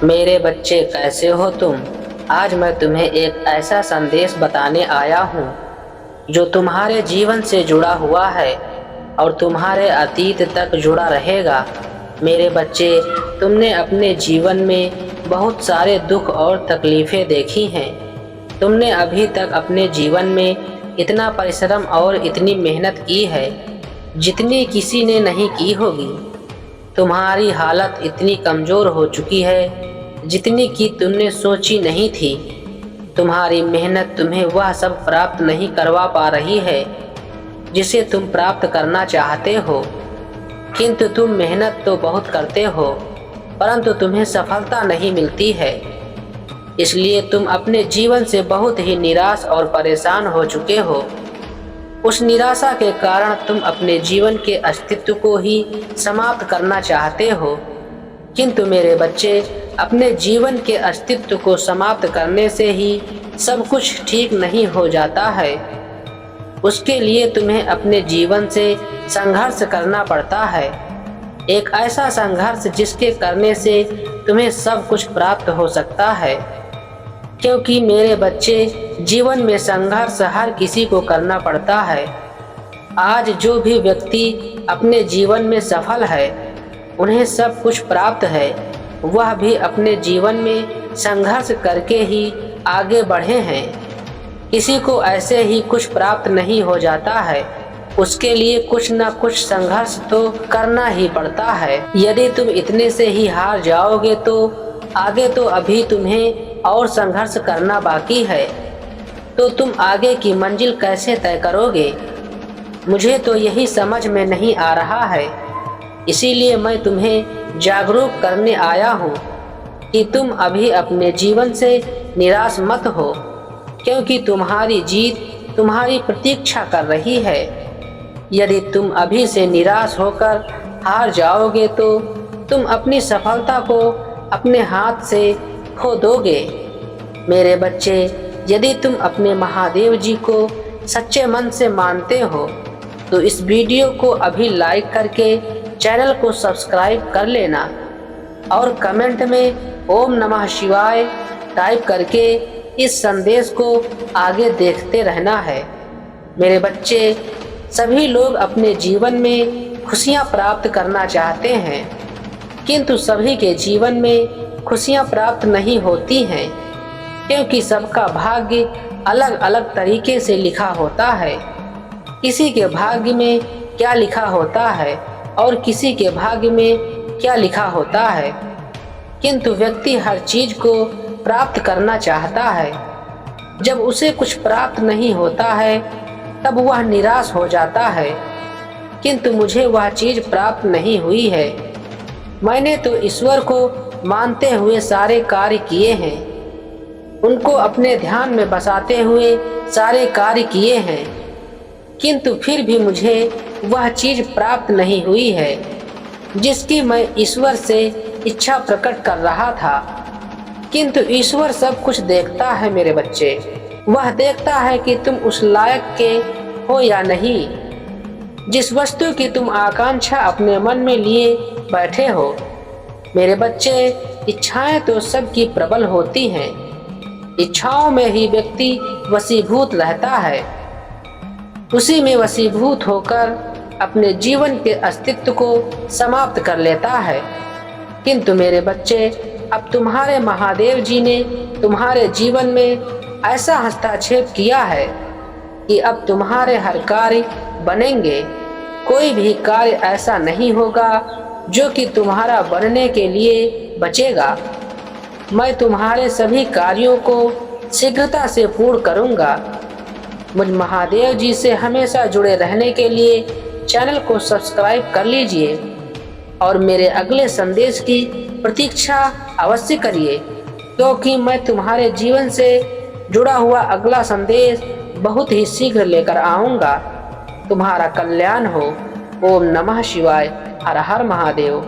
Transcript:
मेरे बच्चे, कैसे हो तुम? आज मैं तुम्हें एक ऐसा संदेश बताने आया हूँ जो तुम्हारे जीवन से जुड़ा हुआ है और तुम्हारे अतीत तक जुड़ा रहेगा। मेरे बच्चे, तुमने अपने जीवन में बहुत सारे दुख और तकलीफ़ें देखी हैं। तुमने अभी तक अपने जीवन में इतना परिश्रम और इतनी मेहनत की है जितनी किसी ने नहीं की होगी। तुम्हारी हालत इतनी कमज़ोर हो चुकी है जितनी कि तुमने सोची नहीं थी। तुम्हारी मेहनत तुम्हें वह सब प्राप्त नहीं करवा पा रही है जिसे तुम प्राप्त करना चाहते हो। किंतु तुम मेहनत तो बहुत करते हो, परंतु तुम्हें सफलता नहीं मिलती है। इसलिए तुम अपने जीवन से बहुत ही निराश और परेशान हो चुके हो। उस निराशा के कारण तुम अपने जीवन के अस्तित्व को ही समाप्त करना चाहते हो। किंतु मेरे बच्चे, अपने जीवन के अस्तित्व को समाप्त करने से ही सब कुछ ठीक नहीं हो जाता है। उसके लिए तुम्हें अपने जीवन से संघर्ष करना पड़ता है, एक ऐसा संघर्ष जिसके करने से तुम्हें सब कुछ प्राप्त हो सकता है। क्योंकि मेरे बच्चे, जीवन में संघर्ष हर किसी को करना पड़ता है। आज जो भी व्यक्ति अपने जीवन में सफल है, उन्हें सब कुछ प्राप्त है, वह भी अपने जीवन में संघर्ष करके ही आगे बढ़े हैं। किसी को ऐसे ही कुछ प्राप्त नहीं हो जाता है, उसके लिए कुछ न कुछ संघर्ष तो करना ही पड़ता है। यदि तुम इतने से ही हार जाओगे तो आगे तो अभी तुम्हें और संघर्ष करना बाकी है, तो तुम आगे की मंजिल कैसे तय करोगे? मुझे तो यही समझ में नहीं आ रहा है। इसीलिए मैं तुम्हें जागरूक करने आया हूँ कि तुम अभी अपने जीवन से निराश मत हो, क्योंकि तुम्हारी जीत तुम्हारी प्रतीक्षा कर रही है। यदि तुम अभी से निराश होकर हार जाओगे तो तुम अपनी सफलता को अपने हाथ से खो दोगे। मेरे बच्चे, यदि तुम अपने महादेव जी को सच्चे मन से मानते हो तो इस वीडियो को अभी लाइक करके चैनल को सब्सक्राइब कर लेना और कमेंट में ओम नमः शिवाय टाइप करके इस संदेश को आगे देखते रहना है। मेरे बच्चे, सभी लोग अपने जीवन में खुशियां प्राप्त करना चाहते हैं, किंतु सभी के जीवन में खुशियां प्राप्त नहीं होती हैं, क्योंकि सबका भाग्य अलग अलग तरीके से लिखा होता है। किसी के भाग्य में क्या लिखा होता है और किसी के भाग्य में क्या लिखा होता है, किंतु व्यक्ति हर चीज को प्राप्त करना चाहता है। जब उसे कुछ प्राप्त नहीं होता है तब वह निराश हो जाता है। किंतु मुझे वह चीज प्राप्त नहीं हुई है। मैंने तो ईश्वर को मानते हुए सारे कार्य किए हैं, उनको अपने ध्यान में बसाते हुए सारे कार्य किए हैं, किंतु फिर भी मुझे वह चीज प्राप्त नहीं हुई है जिसकी मैं ईश्वर से इच्छा प्रकट कर रहा था। किंतु ईश्वर सब कुछ देखता है मेरे बच्चे। वह देखता है कि तुम उस लायक के हो या नहीं, जिस वस्तु की तुम आकांक्षा अपने मन में लिए बैठे हो। मेरे बच्चे, इच्छाएं तो सबकी प्रबल होती हैं। इच्छाओं में ही व्यक्ति वशीभूत रहता है, उसी में वशीभूत होकर अपने जीवन के अस्तित्व को समाप्त कर लेता है। किंतु मेरे बच्चे, अब तुम्हारे महादेव जी ने तुम्हारे जीवन में ऐसा हस्तक्षेप किया है कि अब तुम्हारे हर कार्य बनेंगे। कोई भी कार्य ऐसा नहीं होगा जो कि तुम्हारा बनने के लिए बचेगा। मैं तुम्हारे सभी कार्यों को शीघ्रता से पूर्ण करूंगा। मुझ महादेव जी से हमेशा जुड़े रहने के लिए चैनल को सब्सक्राइब कर लीजिए और मेरे अगले संदेश की प्रतीक्षा अवश्य करिए, क्योंकि मैं तुम्हारे जीवन से जुड़ा हुआ अगला संदेश बहुत ही शीघ्र लेकर आऊँगा। तुम्हारा कल्याण हो। ओम नमः शिवाय। हर हर महादेव।